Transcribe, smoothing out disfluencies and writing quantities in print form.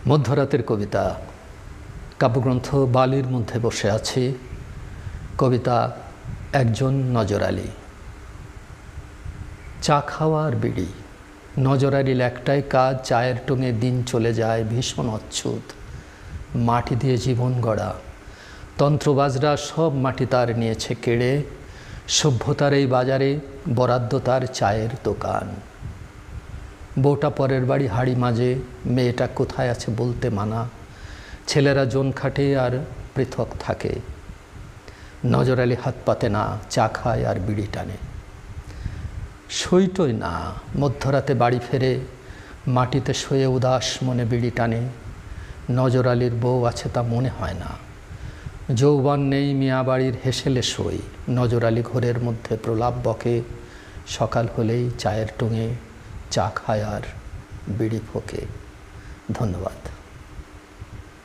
মধ্যরাতের কবিতা কাব্যগ্রন্থ বালির মধ্যে বসে আছি। কবিতা একজন নজর আলী। চা খাওয়া আর বিড়ি। নজর আলীর একটাই কাজ, চায়ের টঙে দিন চলে যায় ভীষণ অচ্ছুত। মাটি দিয়ে জীবন গড়া, তন্ত্রবাজরা সব মাটি তার নিয়েছে কেড়ে। সভ্যতার এই বাজারে বরাদ্দ তার চায়ের দোকান। বউটা পরের বাড়ি হাড়ি মাজে, মেয়েটা কোথায় আছে বলতে মানা। ছেলেরা জন খাটে আর পৃথক থাকে। নজর আলী হাত পাতে না, চা খায় আর বিড়ি টানে। সইটই না, মধ্যরাতে বাড়ি ফেরে মাটিতে শুয়ে উদাস মনে বিড়ি টানে। নজর আলীর বউ আছে তা মনে হয় না। যৌবন নেই মিয়া বাড়ির হেসেলে সই। নজর আলী ঘরের মধ্যে প্রলাপ বকে। সকাল হলেই চায়ের টঙে চা খায় আর বিড়ি ফোকে। ধন্যবাদ।